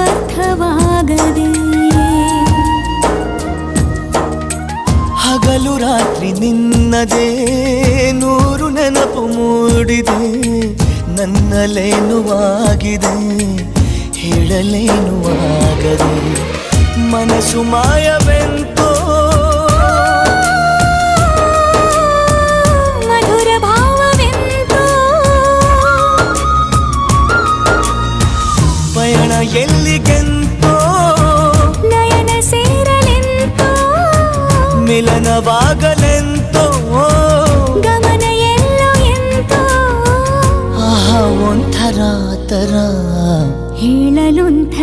ಅರ್ಥವಾಗದೆ ಹಗಲು ರಾತ್ರಿ ನಿನ್ನದೇ ನೂರು ನೆನಪು ಮೂಡಿದೆ ನನ್ನಲ್ಲೇನು ಆಗಿದೆ ಹೇಳಲೇನು ಆಗದೆ ಮನಸ್ಸು ಮಾಯವೆಂತೋ ಮಧುರ ಭಾವವೆಂತೋ ಪಯಣ ಎಲ್ಲಿಗೆಂತೋ ನಯನ ಸೇರಲೆಂತೋ ಮಿಲನವಾಗಲೆಂತೋ ಗಮನ ಎಲ್ಲೋ ಎಂತೋ ಆಹಾ ಒಂಥರ ತರ ಹೇಳಲೊಂಥರ